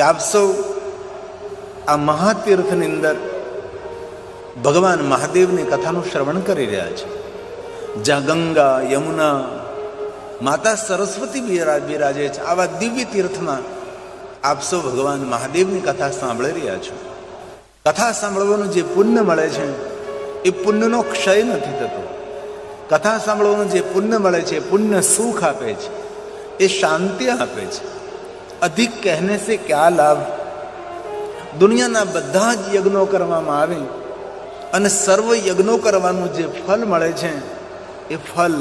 આપ સૌ આ મહાતીર્થની અંદર ભગવાન મહાદેવની કથાનું શ્રવણ કરી રહ્યા છે. જ્યાં ગંગા, યમુના, માતા સરસ્વતી બિરાજે છે, આવા દિવ્ય તીર્થમાં આપ સૌ ભગવાન મહાદેવની કથા સાંભળી રહ્યા છો. કથા સાંભળવાનું જે પુણ્ય મળે છે એ પુણ્યનો ક્ષય નથી થતો. કથા સાંભળવાનું જે પુણ્ય મળે છે, પુણ્ય સુખ આપે છે, એ શાંતિ આપે છે. અધિક કહેને સે ક્યા લાભ. દુનિયાના બધા જ યજ્ઞો કરવામાં આવે અને સર્વ યજ્ઞો કરવાનું જે ફલ મળે છે એ ફલ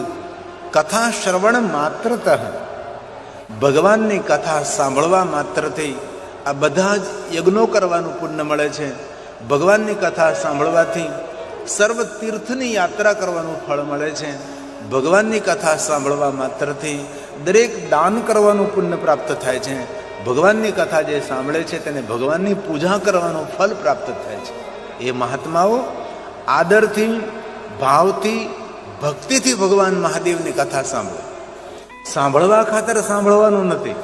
કથા શ્રવણ માત્રતઃ, ભગવાનની કથા સાંભળવા માત્રથી આ બધા જ યજ્ઞો કરવાનું પુણ્ય મળે છે. ભગવાનની કથા સાંભળવાથી સર્વ તીર્થની યાત્રા કરવાનું ફળ મળે છે. ભગવાનની કથા સાંભળવા માત્રથી દરેક દાન કરવાનું પુણ્ય પ્રાપ્ત થાય છે. ભગવાનની કથા જે સાંભળે છે તેને ભગવાનની પૂજા કરવાનું ફલ પ્રાપ્ત થાય છે. એ મહાત્માઓ આદરથી, ભાવથી, ભક્તિથી ભગવાન મહાદેવની કથા સાંભળે. સાંભળવા ખાતર સાંભળવાનું નથી.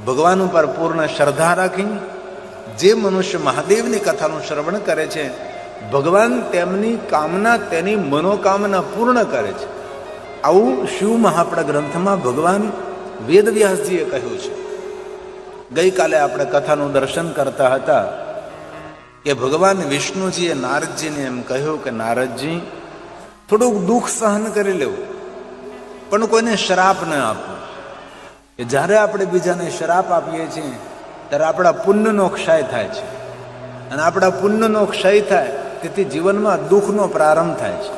ભગવાન ઉપર પૂર્ણ શ્રદ્ધા રાખી જે મનુષ્ય મહાદેવની કથાનું શ્રવણ કરે છે, ભગવાન તેમની કામના, તેની મનોકામના પૂર્ણ કરે છે. આવું શિવ મહાપડા ગ્રંથમાં ભગવાન વેદવ્યાસજીએ કહ્યું છે. ગઈકાલે આપણે કથાનું દર્શન કરતા હતા કે ભગવાન વિષ્ણુજીએ નારદજીને એમ કહ્યું કે નારદજી, થોડુંક દુઃખ સહન કરી લેવું, પણ કોઈને શ્રાપ ન આપવું. કે જ્યારે આપણે બીજાને શ્રાપ આપીએ છીએ ત્યારે આપણા પુણ્યનો ક્ષય થાય છે, અને આપણા પુણ્યનો ક્ષય થાય તેથી જીવનમાં દુઃખનો પ્રારંભ થાય છે.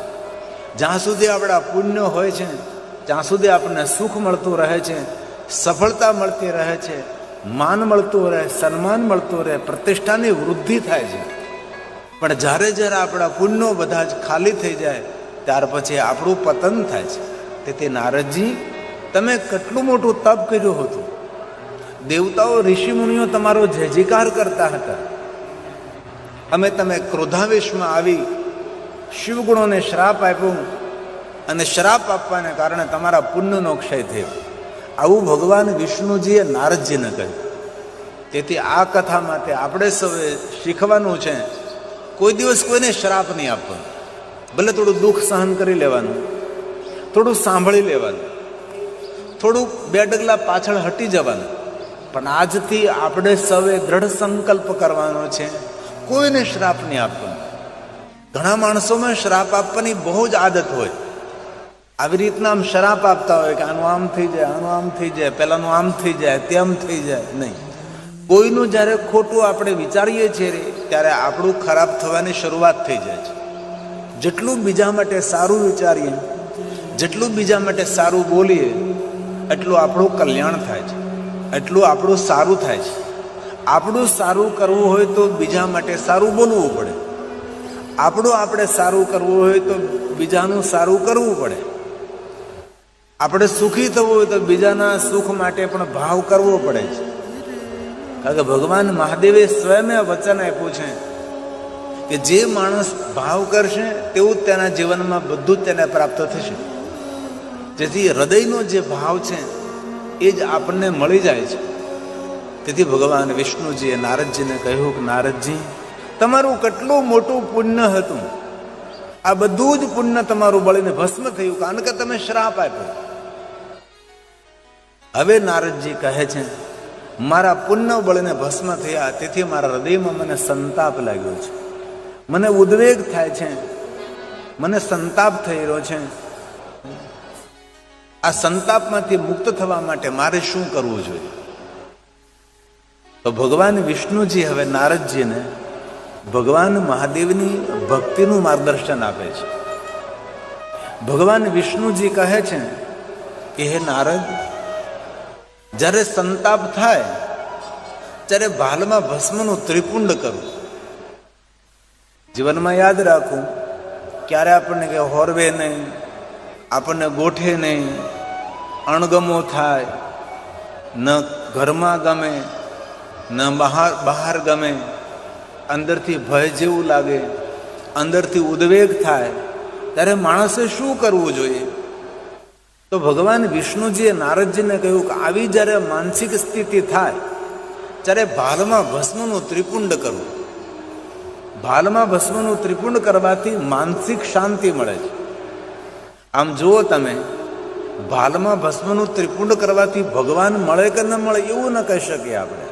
જ્યાં સુધી આપણા પુણ્ય હોય છે ત્યાં સુધી આપણને સુખ મળતું રહે છે, સફળતા મળતી રહે છે, માન મળતું રહે, સન્માન મળતું રહે, પ્રતિષ્ઠાની વૃદ્ધિ થાય છે. પણ જ્યારે જ્યારે આપણા પુણ્યો બધા જ ખાલી થઈ જાય ત્યાર પછી આપણું પતન થાય છે. તેથી નારદજી, તમે કેટલું મોટું તપ કર્યું હતું. દેવતાઓ, ઋષિમુનિઓ તમારો જયજયકાર કરતા હતા. અમે તમે ક્રોધાવેશમાં આવી શિવગુણોને શ્રાપ આપ્યો અને શ્રાપ આપવાને કારણે તમારા પુણ્યનો ક્ષય થયો. આવું ભગવાન વિષ્ણુજીએ નારદજીને કહ્યું. તેથી આ કથા માટે આપણે સૌએ શીખવાનું છે, કોઈ દિવસ કોઈને શ્રાપ નહીં આપવાનો. ભલે થોડું દુઃખ સહન કરી લેવાનું, થોડું સાંભળી લેવાનું, થોડુંક બે ડગલા પાછળ હટી જવાનું, પણ આજથી આપણે સૌએ દ્રઢ સંકલ્પ કરવાનો છે, કોઈને શ્રાપ નહીં આપવાનો. ઘણા માણસોમાં શ્રાપ આપવાની બહુ જ આદત હોય. આવી રીતના આમ શ્રાપ આપતા હોય કે આનું આમ થઈ જાય, આનું આમ થઈ જાય, પેલાનું આમ થઈ જાય, તેમ થઈ જાય. નહીં, કોઈનું જ્યારે ખોટું આપણે વિચારીએ છીએ ત્યારે આપણું ખરાબ થવાની શરૂઆત થઈ જાય છે. જેટલું બીજા માટે સારું વિચારીએ, જેટલું બીજા માટે સારું બોલીએ, એટલું આપણું કલ્યાણ થાય છે, એટલું આપણું સારું થાય છે. આપણું સારું કરવું હોય તો બીજા માટે સારું બોલવું પડે. આપણું આપણે સારું કરવું હોય તો બીજાનું સારું કરવું પડે. આપણે સુખી થવું હોય તો બીજાના સુખ માટે પણ ભાવ કરવો પડે છે. કારણ કે ભગવાન મહાદેવે સ્વયં વચન આપ્યું છે કે જે માણસ ભાવ કરશે તેવું તેના જીવનમાં બધું જ તેને પ્રાપ્ત થશે. જેથી હૃદયનો જે ભાવ છે એ જ આપણને મળી જાય છે. તેથી ભગવાન વિષ્ણુજીએ નારદજીને કહ્યું કે નારદજી, તમારું કેટલું મોટું પુણ્ય હતું, આ બધું જ પુણ્ય તમારું બળીને ભસ્મ થયું કારણ કે તમે શ્રાપ આપ્યો. હવે નારદજી કહે છે, મારા પુણ્ય બળીને ભસ્મ થયા તેથી મારા હૃદયમાં મને સંતાપ લાગ્યો છે, મને ઉદ્વેગ થાય છે, મને સંતાપ થઈ રહ્યો છે. આ સંતાપમાંથી મુક્ત થવા માટે મારે શું કરવું જોઈએ? તો ભગવાન વિષ્ણુજી હવે નારદજીને ભગવાન મહાદેવની ભક્તિનું માર્ગદર્શન આપે છે. ભગવાન વિષ્ણુજી કહે છે કે હે નારદ, જ્યારે સંતાપ થાય ત્યારે ભાલમાં ભસ્મનું ત્રિપુંડ કરવું. જીવનમાં યાદ રાખવું, ક્યારે આપણને કે હોરવે નહીં, આપણને ગોઠે નહીં, અણગમો થાય, ન ઘરમાં ગમે, ન બહાર ગમે, અંદરથી ભય જેવું લાગે, અંદરથી ઉદ્વેગ થાય, ત્યારે માણસે શું કરવું જોઈએ? તો ભગવાન વિષ્ણુજીએ નારદજીને કહ્યું કે આવી જ્યારે માનસિક સ્થિતિ થાય ત્યારે ભાલમાં ભસ્મનું ત્રિપુંડ કરવું. ભાલમાં ભસ્મનું ત્રિપુંડ કરવાથી માનસિક શાંતિ મળે છે. આમ જુઓ તમે, ભાલમાં ભસ્મનું ત્રિપુંડ કરવાથી ભગવાન મળે કે ન મળે એવું ન કહી શકીએ આપણે,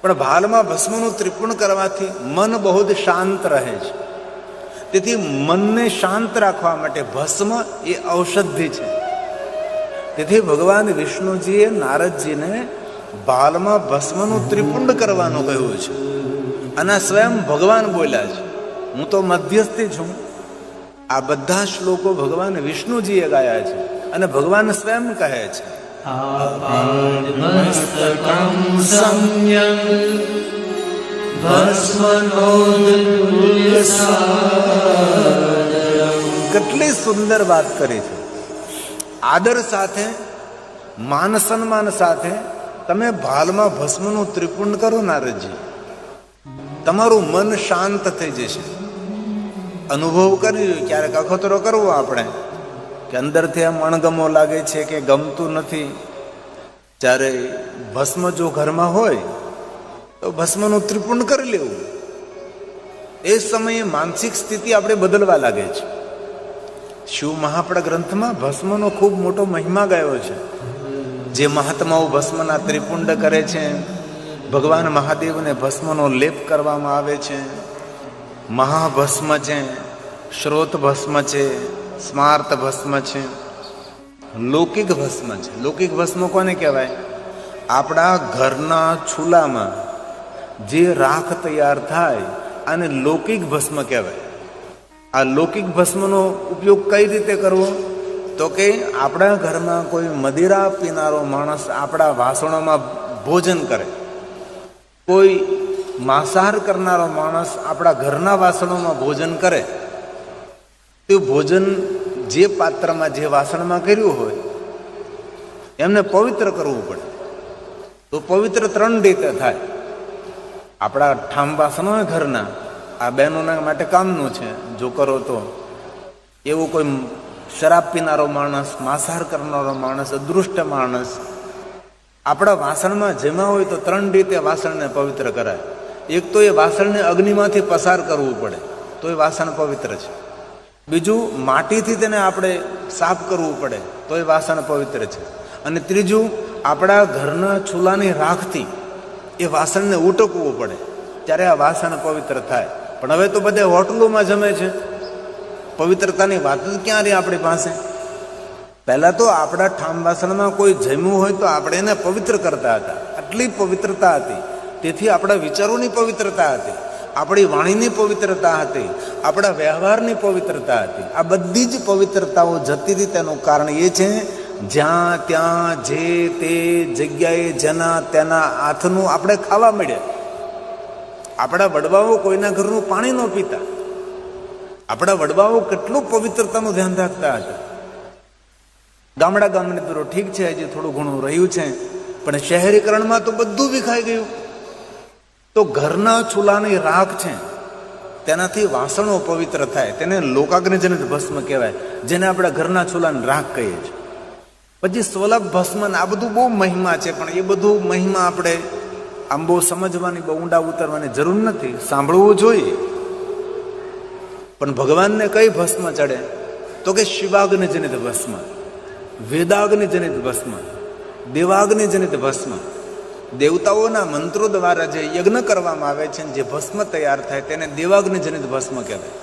પણ ભાલમાં ભસ્મનું ત્રિપુંડ કરવાથી મન બહુ જ શાંત રહે છે. તેથી મનને શાંત રાખવા માટે ભસ્મ એ ઔષધિ છે. તેથી ભગવાન વિષ્ણુજીએ નારદજીને ભાલમાં ભસ્મનું ત્રિપુંડ કરવાનું કહ્યું છે. અને સ્વયં ભગવાન બોલ્યા છે. હું તો મધ્યસ્થી છું. આ બધા શ્લોકો ભગવાન વિષ્ણુજીએ ગાયા છે અને ભગવાન સ્વયં કહે છે, કેટલી સુંદર વાત કરી છે. આદર સાથે, માન સન્માન સાથે તમે ભાલમાં ભસ્મનું ત્રિપુંડ કરો નારદજી, તમારું મન શાંત થઈ જશે. અનુભવ કરી ક્યારેક અખતરો કરવો આપણે કે અંદરથી આમ અણગમો લાગે છે કે ગમતું નથી, જ્યારે ભસ્મ જો ઘરમાં હોય તો ભસ્મનું ત્રિપુંડ કરી લેવું. એ સમયે માનસિક સ્થિતિ આપણે બદલવા લાગે છે. શિવ મહાપડા ગ્રંથમાં ભસ્મનો ખૂબ મોટો મહિમા ગાયો છે. જે મહાત્માઓ ભસ્મના ત્રિપુંડ કરે છે, ભગવાન મહાદેવને ભસ્મનો લેપ કરવામાં આવે છે. મહાભસ્મ છે, શ્રોત ભસ્મ છે, સ્માર્ત ભસ્મ છે, લૌકિક ભસ્મ છે. લૌકિક ભસ્મ કોને કહેવાય? આપણા ઘરના ચૂલામાં જે રાખ તૈયાર થાય અને લૌકિક ભસ્મ કહેવાય. આ લૌકિક ભસ્મનો ઉપયોગ કઈ રીતે કરવો? તો કે આપણા ઘરમાં કોઈ મદિરા પીનારો માણસ આપણા વાસણોમાં ભોજન કરે, કોઈ માંસાહાર કરનારો માણસ આપણા ઘરના વાસણોમાં ભોજન કરે, તે ભોજન જે પાત્રમાં, જે વાસણમાં કર્યું હોય એમને પવિત્ર કરવું પડે. તો પવિત્ર 3 રીતે થાય. આપણા ઠામ વાસણો હોય ઘરના, આ બહેનોના માટે કામનું છે જો કરો તો. એવું કોઈ શરાબ પીનારો માણસ, માંસાહાર કરનારો માણસ, અદૃષ્ટ માણસ આપણા વાસણમાં જમ્યા હોય તો 3 રીતે વાસણને પવિત્ર કરાય. એક તો એ વાસણને અગ્નિમાંથી પસાર કરવું પડે તો એ વાસણ પવિત્ર છે. બીજું, માટીથી તેને આપણે સાફ કરવું પડે તો એ વાસણ પવિત્ર છે. અને ત્રીજું, આપણા ઘરના ચૂલાની રાખથી એ વાસણને ઉટકવું પડે ત્યારે આ વાસણ પવિત્ર થાય. પણ હવે તો બધે હોટલોમાં જમે છે, પવિત્રતાની વાત જ ક્યાં રહી આપણી પાસે? પહેલાં તો આપણા ઠામ વાસણમાં કોઈ જમ્યું હોય તો આપણે એને પવિત્ર કરતા હતા. આટલી પવિત્રતા હતી. તેથી આપણા વિચારોની પવિત્રતા હતી, આપણી વાણીની પવિત્રતા હતી, આપણા વ્યવહારની પવિત્રતા હતી. આ બધી જ પવિત્રતાઓ જતી હતી. તેનું કારણ એ છે, જ્યાં ત્યાં જે તે જગ્યાએ જેના તેના હાથનું આપણે ખાવા મળ્યા. આપણા વડવાઓ કોઈના ઘરનું પાણી ન પીતા. આપણા વડવાઓ કેટલું પવિત્રતાનું ધ્યાન રાખતા હતા. ગામની દૂરો ઠીક છે, હજી થોડું ઘણું રહ્યું છે, પણ શહેરીકરણમાં તો બધું વિખાઈ ગયું. તો ઘરના ચૂલાની રાખ છે, તેનાથી વાસણો પવિત્ર થાય. તેને લોકાગ્નિજનિત ભસ્મ કહેવાય, જેને આપણે ઘરના ચૂલાની રાખ કહીએ છીએ. પછી સ્વલભ ભસ્મ, આ બધું બહુ મહિમા છે, પણ એ બધું મહિમા આપણે આમ બહુ સમજવાની, બહુ ઊંડા ઉતરવાની જરૂર નથી. સાંભળવું જોઈએ. પણ ભગવાનને કઈ ભસ્મ ચડે? તો કે શિવાગ્નિજનિત ભસ્મ, વેદાગ્નિજનિત ભસ્મ, દેવાગ્નિજનિત ભસ્મ. દેવતાઓના મંત્રો દ્વારા જે યજ્ઞ કરવામાં આવે છે, જે ભસ્મ તૈયાર થાય તેને દેવાગ્નિજનિત ભસ્મ કહેવાય.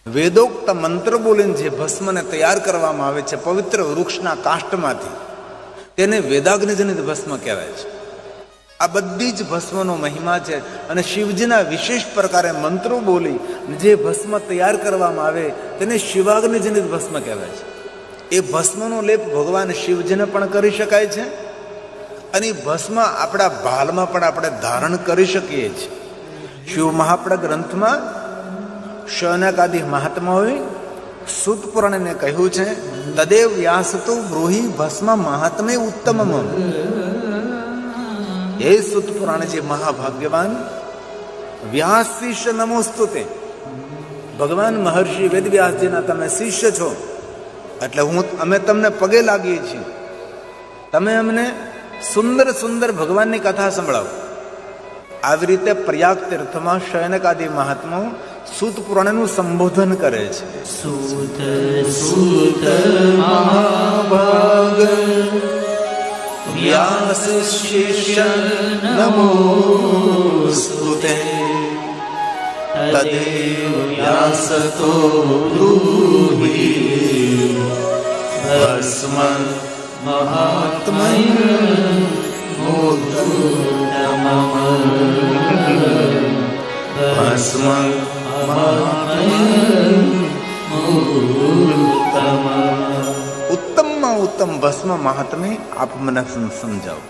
વેદોક્ત મંત્ર બોલીને જે ભસ્મને તૈયાર કરવામાં આવે છે પવિત્ર વૃક્ષના કાષ્ટમાંથી, તેને વેદાગ્નિજનિત ભસ્મ કહેવાય છે. આ બધી જ ભસ્મનો મહિમા છે. અને શિવજીના વિશેષ પ્રકારે મંત્રો બોલી જે ભસ્મ તૈયાર કરવામાં આવે તેને શિવાગ્નિજનિત ભસ્મ કહેવાય છે. એ ભસ્મનો લેપ ભગવાન શિવજીને પણ કરી શકાય છે અને ભસ્મ આપણા ભાલમાં પણ આપણે ધારણ કરી શકીએ છીએ. શિવ મહાપડા ગ્રંથમાં શૌનકાદિ મહાત્માઓએ સૂત પુરાણને કહ્યું છે, તદેવ વ્યાસતો બ્રૂહી ભસ્મ મહાત્મે ઉત્તમમ. હે સૂત પુરાણજી મહાભાગ્યવાન વ્યાસ શિષ્ય નમોસ્તુતે. ભગવાન મહર્ષિ વેદવ્યાસજીના તમે શિષ્ય છો, એટલે અમે તમને પગે લાગીએ છીએ. તમે અમને સુંદર સુંદર ભગવાનની કથા સંભળાવો. આવી રીતે પ્રયાગ તીર્થમાં શયનકાદી મહાત્માઓ સૂત પુરાણનું સંબોધન કરે છે. સૂત સૂત મહાભાગ વ્યાસ શિષ્ય નમોસ્તુતે તદેવ વ્યાસતો બ્રૂહિ ભસ્મ મહાત્મન ભસ્મ ઉત્તમમાં ઉત્તમ ભસ્મ મહાત્મે આપ મને સમજાવો.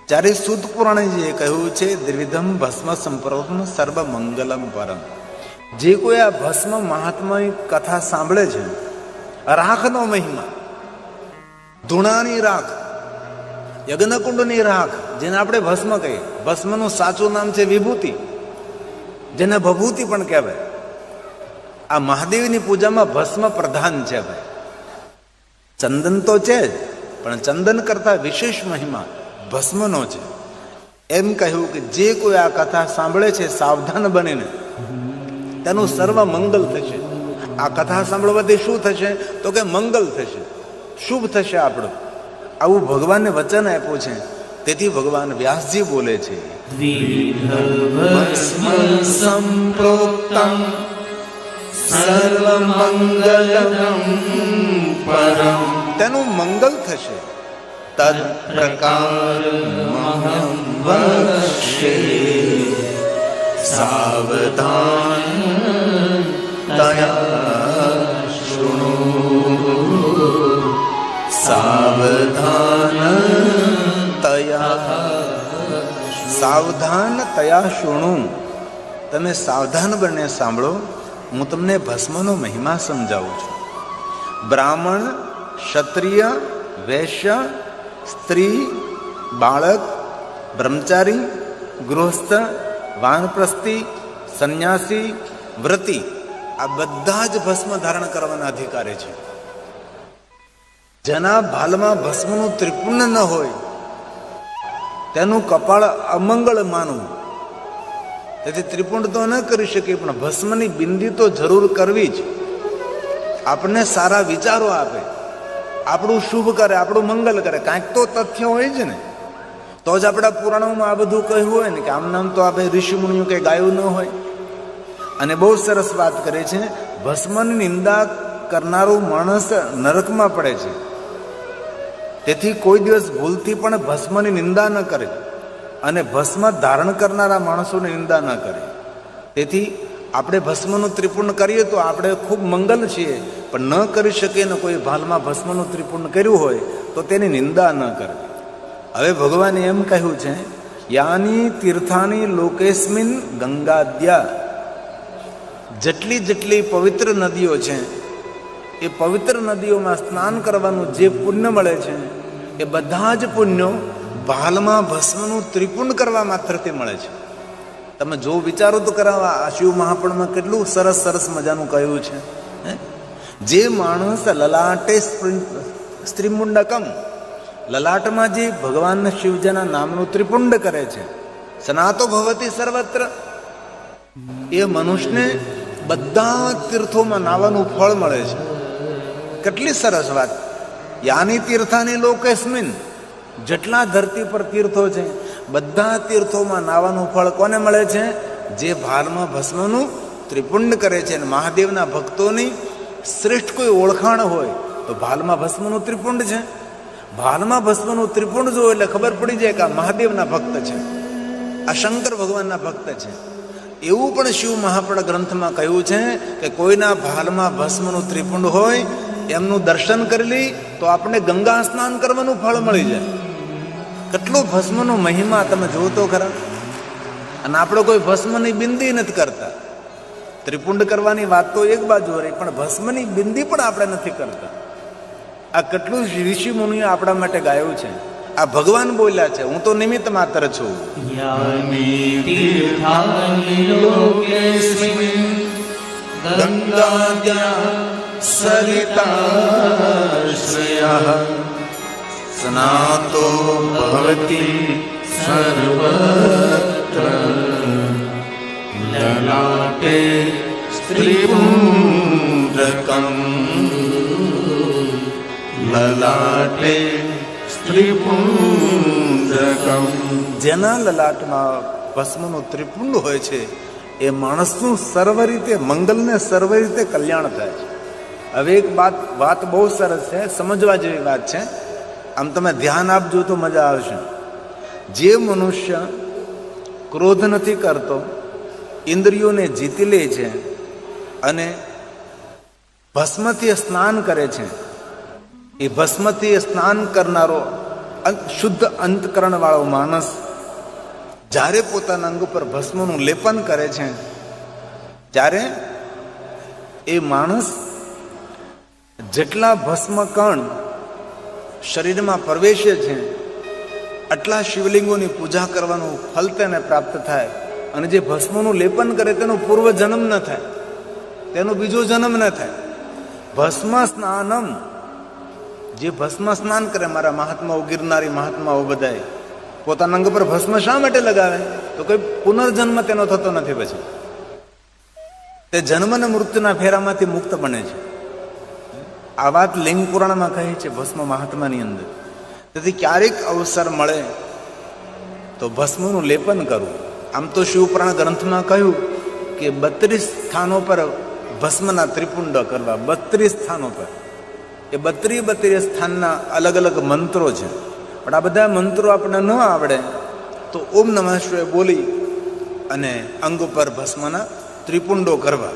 જ્યારે શુદ્ધ પુરાણજીએ કહ્યું છે દ્વિવિધમ ભસ્મ સંપ્રોતમ સર્વ મંગલમ પરમ. જે કોઈ આ ભસ્મ મહાત્મા કથા સાંભળે છે, રાખનો મહિમા, ધૂણાની રાખ, યજ્ઞકુંડની રાખ, જેને આપણે ભસ્મ કહીએ. ભસ્મનું સાચું નામ છે વિભૂતિ, જેને ભભૂતિ પણ કહેવાય. આ મહાદેવની પૂજામાં ભસ્મ પ્રધાન છે ભાઈ. ચંદન તો છે જ, પણ ચંદન કરતા વિશેષ મહિમા ભસ્મનો છે. એમ કહ્યું કે જે કોઈ આ કથા સાંભળે છે સાવધાન બનીને તેનું સર્વ મંગલ થશે. આ કથા સાંભળવાથી શું થશે? તો કે મંગલ થશે, શુભ થશે આપણું. આવું ભગવાનને વચન આપ્યું છે. તેથી ભગવાન વ્યાસજી બોલે છે સંપ્રોક્તમ સર્વમંગલમ પરમ. તેનું મંગલ થશે. તદ પ્રકાર સાવધાન તયા શૃણુ સાવધાન સાવધાન તયા શુણુ. તમે સાવધાન બને સાંભળો. હું તમને ભસ્મનો મહિમા સમજાવું છું. બ્રાહ્મણ, ક્ષત્રિય, વૈશ્ય, સ્ત્રી, બાળક, બ્રહ્મચારી, ગૃહસ્થ, વાનપ્રસ્થી, સંન્યાસી, વ્રતી, આ બધા જ ભસ્મ ધારણ કરવાના અધિકારી છે. જેના ભાલમાં ભસ્મનું ત્રિપુણ્ય ન હોય તેનું કપાળ અમંગળ માનવું. તેથી ત્રિપુંડ તો ન કરી શકે, પણ ભસ્મની બિંદી તો જરૂર કરવી જ. આપણને સારા વિચારો આપે, આપણું શુભ કરે, આપણું મંગલ કરે. કાંઈક તો તથ્ય હોય છે ને, તો જ આપણા પુરાણોમાં આ બધું કહ્યું હોય ને કે આમ નામ તો આપણે ઋષિમુનિઓ કંઈ ગાયું ન હોય. અને બહુ સરસ વાત કરે છે, ભસ્મની નિંદા કરનારું માણસ નરકમાં પડે છે. તેથી કોઈ દિવસ ભૂલથી પણ ભસ્મની નિંદા ન કરે, અને ભસ્મ ધારણ કરનારા માણસોની નિંદા ન કરે. તેથી આપણે ભસ્મનું ત્રિપુર્ણ કરીએ તો આપણે ખૂબ મંગલ છીએ, પણ ન કરી શકીએ ને કોઈ ભાલમાં ભસ્મનું ત્રિપુર્ણ કર્યું હોય તો તેની નિંદા ન કરે. હવે ભગવાને એમ કહ્યું છે, યાની તીર્થાની લોકેસ્મિન ગંગાદ્યા. જેટલી પવિત્ર નદીઓ છે એ પવિત્ર નદીઓમાં સ્નાન કરવાનું જે પુણ્ય મળે છે એ બધા જ પુણ્યો ભાલમાં ભસ્મનું ત્રિપુંડ કરવા માત્રથી મળે છે. તમે જો વિચારો તો કરાવવા આ શિવ મહાપુરાણમાં કેટલું સરસ મજાનું કહ્યું છે. જે માણસ લલાટે સ્ત્રીમુંડકમ, લલાટમાં જે ભગવાન શિવજીના નામનું ત્રિપુંડ કરે છે, સનાતો ભવતી સર્વત્ર, એ મનુષ્યને બધા તીર્થોમાં નાવાનું ફળ મળે છે. કેટલી સરસ વાત. યાની તીર્થાની લોકેસ્મિન, જેટલા ધરતી પર તીર્થો છે બધા તીર્થોમાં નાવાનું ફળ કોને મળે છે? જે ભાલમાં ભસ્મનું ત્રિપુંડ કરે છે. અને મહાદેવના ભક્તોની શ્રેષ્ઠ કોઈ ઓળખાણ હોય તો ભાલમાં ભસ્મનું ત્રિપુંડ છે. ભાલમાં ભસ્મનું ત્રિપુંડ જો એટલે ખબર પડી જાય કે આ મહાદેવના ભક્ત છે, આ શંકર ભગવાનના ભક્ત છે. એવું પણ શિવ મહાપુરાણ ગ્રંથમાં કહ્યું છે કે કોઈના ભાલમાં ભસ્મનું ત્રિપુંડ હોય એમનું દર્શન કરી લઈ તો આપણે ગંગા સ્નાન કરવાનું ફળ મળી જાય. કેટલો ભસ્મનો મહિમા તમે જોતો ખરા. અને આપણે કોઈ ભસ્મની બિંદી નથી કરતા. ત્રિપુંડ કરવાની વાત તો એક બાજુ રહી, પણ ભસ્મની બિંદી પણ આપણે નથી કરતા. આ કેટલું ઋષિ મુનિઓ આપણા માટે ગાયું છે. આ ભગવાન બોલ્યા છે, હું તો નિમિત્ત માત્ર છું. ગંગાદ્યા સરિતાશ્રયઃ સ્નાતો ભવતિ સર્વત્ર લલાટે સ્ત્રીપુંડકમ લલાટે સ્ત્રીપુંડકમ. જેના લલાટમાં ભસ્મનું ત્રિપુંડ હોય છે એ માણસનું સર્વ રીતે મંગલને સર્વ રીતે કલ્યાણ થાય છે. હવે એક વાત બહુ સરસ છે, સમજવા જેવી વાત છે. આમ તમે ધ્યાન આપજો તો મજા આવશે. જે મનુષ્ય ક્રોધ નથી કરતો, ઇન્દ્રિયોને જીતી લે છે અને ભસ્મથી સ્નાન કરે છે, એ ભસ્મથી સ્નાન કરનારો શુદ્ધ અંતકરણ વાળો માણસ જ્યારે પોતાના અંગ પર ભસ્મનું લેપન કરે છે ત્યારે એ માણસ જેટલા ભસ્મ કણ શરીરમાં પ્રવેશે છે આટલા શિવલિંગોની પૂજા કરવાનું ફલ તેને પ્રાપ્ત થાય. અને જે ભસ્મનું લેપન કરે તેનો પૂર્વ જન્મ ન થાય, તેનો બીજો જન્મ ન થાય. ભસ્મ સ્નાનમ, જે ભસ્મ સ્નાન કરે, મારા મહાત્માઓ, ગિરનારી મહાત્માઓ બધાએ પોતાના અંગ પર ભસ્મ શા માટે લગાવે? તો કોઈ પુનર્જન્મ તેનો થતો નથી. પછી તે જન્મ અને મૃત્યુના ફેરામાંથી મુક્ત બને છે. આ વાત લિંગ પુરાણમાં કહી છે, ભસ્મ મહાત્માની અંદર. તેથી ક્યારેક અવસર મળે તો ભસ્મનું લેપન કરવું. આમ તો શિવપુરાણ ગ્રંથમાં કહ્યું કે 32 સ્થાનો પર ભસ્મના ત્રિપુંડ કરવા. 32 સ્થાનો પર. એ 32 સ્થાનના અલગ અલગ મંત્રો છે. પણ આ બધા મંત્રો આપણને ન આવડે તો ઓમ નમઃ શિવાય બોલી અને અંગ પર ભસ્મના ત્રિપુંડો કરવા.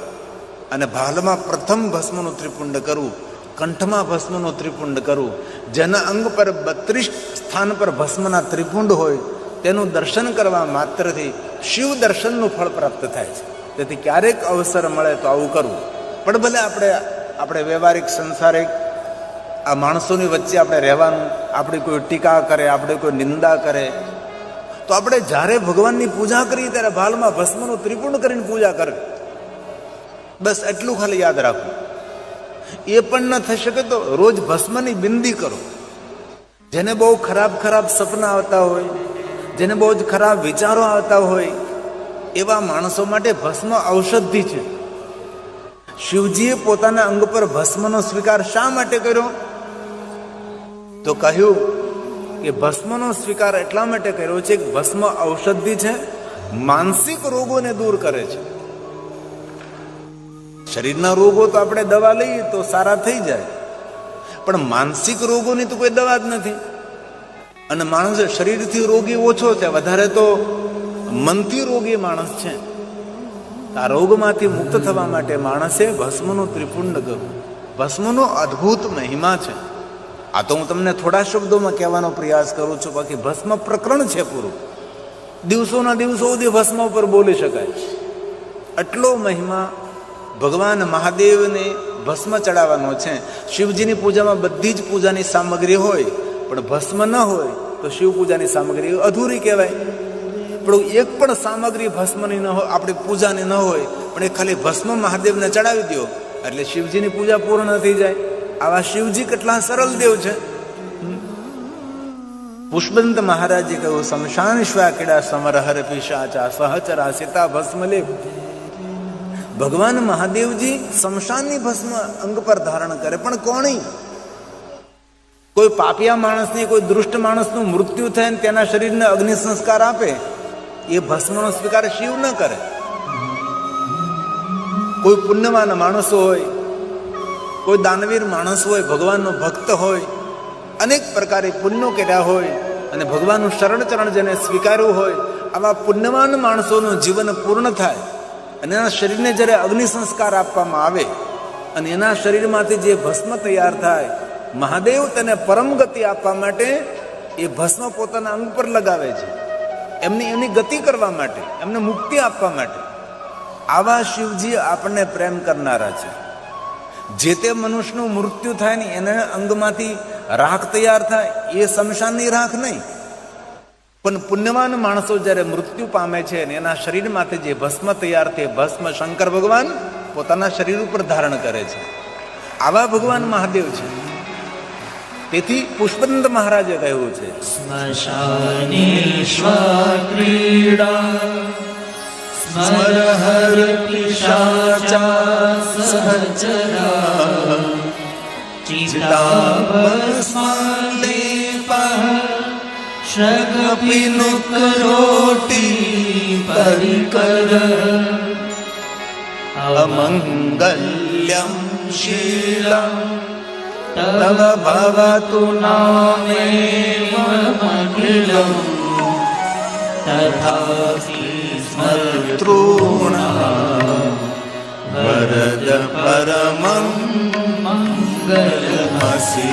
અને ભાલમાં પ્રથમ ભસ્મનું ત્રિપુંડ કરવું, કંઠમાં ભસ્મનું ત્રિપુંડ કરવું. જેના અંગ પર 32 સ્થાન પર ભસ્મના ત્રિપુંડ હોય તેનું દર્શન કરવા માત્રથી શિવ દર્શનનું ફળ પ્રાપ્ત થાય છે. તેથી ક્યારેક અવસર મળે તો આવું કરવું. પણ ભલે આપણે વ્યવહારિક સંસારિક આ માણસોની વચ્ચે આપણે રહેવાનું, આપણી કોઈ ટીકા કરે, આપણે કોઈ નિંદા કરે, તો આપણે જ્યારે ભગવાનની પૂજા કરીએ ત્યારે ભાલમાં ભસ્મનું ત્રિપુંડ કરીને પૂજા કરવી. બસ એટલું ખાલી યાદ રાખવું. એ પણ ન થઈ શકે તો રોજ ભસ્મની બિંદી કરો. જેને બહુ ખરાબ સપના આવતા હોય, જેને બહુ જ ખરાબ વિચારો આવતા હોય, એવા માણસો માટે ભસ્મ ઔષધિ છે. શિવજીએ પોતાના અંગ પર ભસ્મનો સ્વીકાર શા માટે કર્યો? તો કહ્યું કે ભસ્મનો સ્વીકાર એટલા માટે કર્યો છે કે ભસ્મ ઔષધિ છે, માનસિક રોગોને દૂર કરે છે. શરીરના રોગો તો આપણે દવા લઈએ તો સારા થઈ જાય, પણ માનસિક રોગોની તો કોઈ દવા જ નથી. અને માણસ શરીરથી રોગી ઓછો છે, વધારે તો મનથી રોગી માણસ છે. આ રોગમાંથી મુક્ત થવા માટે માણસે ભસ્મનું ત્રિપુંડ કરવું. ભસ્મનો અદ્ભુત મહિમા છે. આ તો હું તમને થોડા શબ્દોમાં કહેવાનો પ્રયાસ કરું છું, બાકી ભસ્મ પ્રકરણ છે પૂરું. દિવસોના દિવસો સુધી ભસ્મ ઉપર બોલી શકાય. આટલો મહિમા ભગવાન મહાદેવને ભસ્મ ચડાવવાનો છે. શિવજીની પૂજામાં બધી જ પૂજાની સામગ્રી હોય, પણ ભસ્મ ન હોય તો શિવ પૂજાની સામગ્રી અધૂરી કહેવાય. પણ એક પણ સામગ્રી ભસ્મની ન હોય, આપણી પૂજાની ન હોય, પણ એ ખાલી ભસ્મ મહાદેવને ચડાવી દો એટલે શિવજીની પૂજા પૂર્ણ થઈ જાય. આવા શિવજી કેટલા સરળ દેવ છે. પુષ્પદંત મહારાજે કહ્યું, શમશાન શ્વાકીડા સમરહર પિશાચા સહચરા સીતા ભસ્મ લેવ. ભગવાન મહાદેવજી શમશાનની ભસ્મ અંગ પર ધારણ કરે, પણ કોણી? કોઈ પાપિયા માણસને, કોઈ દુષ્ટ માણસનું મૃત્યુ થાય ને તેના શરીરને અગ્નિ સંસ્કાર આપે, એ ભસ્મનો સ્વીકાર શિવ ન કરે. કોઈ પુણ્યવાન માણસો હોય, કોઈ દાનવીર માણસ હોય, ભગવાનનો ભક્ત હોય, અનેક પ્રકારે પુણ્યો કર્યા હોય અને ભગવાનનું શરણ ચરણ જેને સ્વીકાર્યું હોય, આવા પુણ્યવાન માણસોનું જીવન પૂર્ણ થાય અને એના શરીરને જ્યારે અગ્નિ સંસ્કાર આપવામાં આવે અને એના શરીરમાંથી જે ભસ્મ તૈયાર થાય, મહાદેવ તેને પરમ ગતિ આપવા માટે એ ભસ્મ પોતાના અંગ પર લગાવે છે, એમની ગતિ કરવા માટે, એમને મુક્તિ આપવા માટે. આવા શિવજી આપણને પ્રેમ કરનારા છે. જે તે મનુષ્યનું મૃત્યુ થાય ને એના અંગમાંથી રાખ તૈયાર થાય, એ શમશાનની રાખ નહીં, પણ પુણ્યવાન માણસો જ્યારે મૃત્યુ પામે છે અને એના શરીરમાંથી જે ભસ્મ તૈયાર થાય, ભસ્મ શંકર ભગવાન પોતાના શરીર ઉપર ધારણ કરે છે. આવા ભગવાન મહાદેવ છે. તેથી પુષ્પદંત મહારાજે કહ્યું છે, स्मर हर पिशाचा सहचरा चिताभस्मलेपः श्रगपिनुकरोटी परिकर अमङ्गल्यं शीलं तव भवतु नामेवमखिलं तथापि स्मर्तॄणां वरद परमं मङ्गलमसि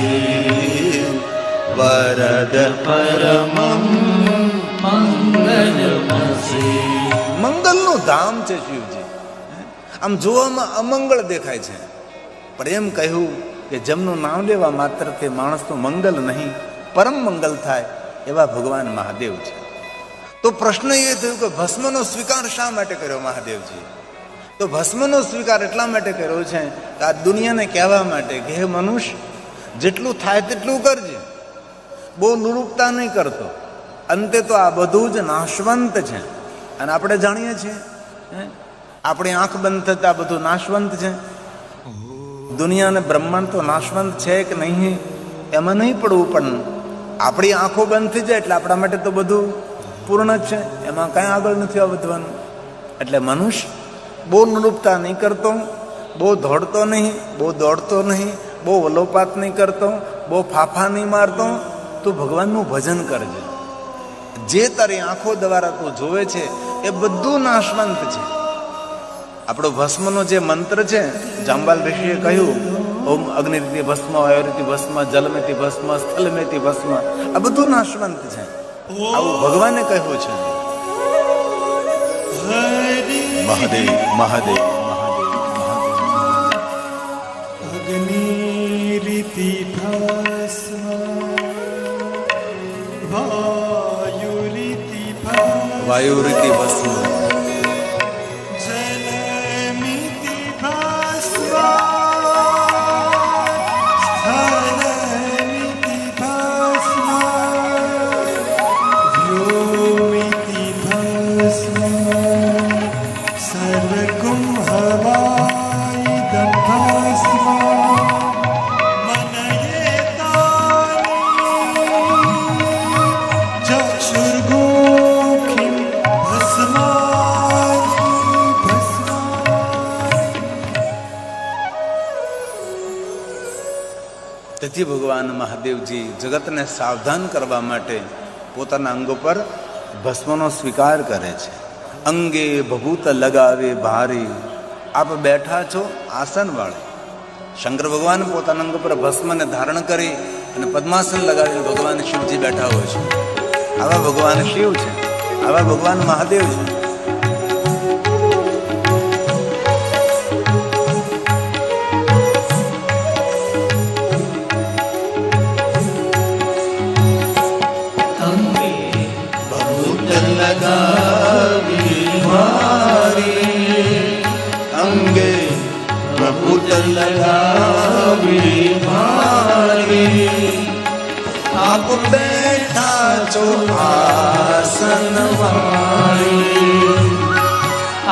वरद परमं મંગલમસી. મંગલનું ધામ છે શિવજી. આમ જોવામાં અમંગળ દેખાય છે, પણ એમ કહ્યું કે જેમનું નામ લેવા માત્રથી માણસનું મંગલ નહીં પરમ મંગલ થાય એવા ભગવાન મહાદેવ છે. તો પ્રશ્ન એ થયો કે ભસ્મનો સ્વીકાર શા માટે કર્યો મહાદેવજી? તો ભસ્મનો સ્વીકાર એટલા માટે કર્યો છે કે આ દુનિયાને કહેવા માટે કે હે મનુષ્ય, જેટલું થાય તેટલું કરજે, બહુ લુલુપતા નહીં કરતો. અંતે તો આ બધું જ નાશવંત છે. અને આપણે જાણીએ છીએ આપણી આંખ બંધ થતા બધું નાશવંત છે. દુનિયા અને બ્રહ્માંડ તો નાશવંત છે કે નહીં એમાં નહીં પડવું, પણ આપણી આંખો બંધ થઈ જાય એટલે આપણા માટે તો બધું પૂર્ણ જ છે, એમાં કાંઈ આગળ નથી વધવાનું. એટલે મનુષ્ય બહુ લુલુપતા નહીં કરતો, બહુ દોડતો નહીં, બહુ દોડતો નહીં, બહુ વલોપાત નહીં કરતો, બહુ ફાફા નહીં મારતો. તું ભગવાનનું ભજન કરજે. જે તારી આંખો દ્વારા તું જોવે છે એ બધું નાશવંત છે. આપણો ભસ્મનો જે મંત્ર છે, જાંબાલ ઋષિએ કહ્યું, ઓમ અગ્નિથી ભસ્મ, વાયુથી ભસ્મ, જલમેથી ભસ્મ, સ્થલમેથી ભસ્મ, આ બધું નાશવંત છે. આવું ભગવાને કહ્યું છે. મહાદેવ મહાદેવ અગ્નિરીતિ ભસ્મ વાયુરીતિ ભસ્મ, જલમિતિ ભસ્મ, સ્થલમિતિ ભસ્મ, વ્યોમિતિ ભસ્મ, સર્વગુમ હવાઈદં ભસ્મ, મનયેતાનિ ચક્ષુર્ગુ તેથી ભગવાન મહાદેવજી જગતને સાવધાન કરવા માટે પોતાના અંગો પર ભસ્મનો સ્વીકાર કરે છે. અંગે ભભૂત લગાવે ભારી, આપ બેઠા છો આસન વાળે. શંકર ભગવાન પોતાના અંગ પર ભસ્મને ધારણ કરી અને પદ્માસન લગાવીને ભગવાન શિવજી બેઠા હોય છે. આવા ભગવાન શિવ છે, આવા ભગવાન મહાદેવ છે. અંગે ભભૂત લગાવી ભારી, આપ બેઠા છો આસન વાળી,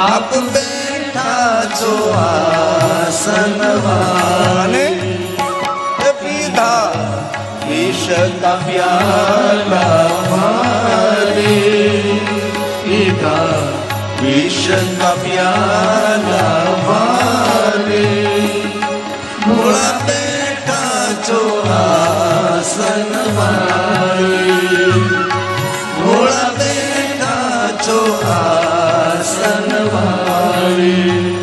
આપ બેઠા છો આસન વાળી. પીધા વિષ કપ્યાલા ભારી, પીધા વિષ કપ્યાલા ભારી, મૂળા બેઠા છો આસન વાળી, મૂળા બેઠા છો આસન વાળી.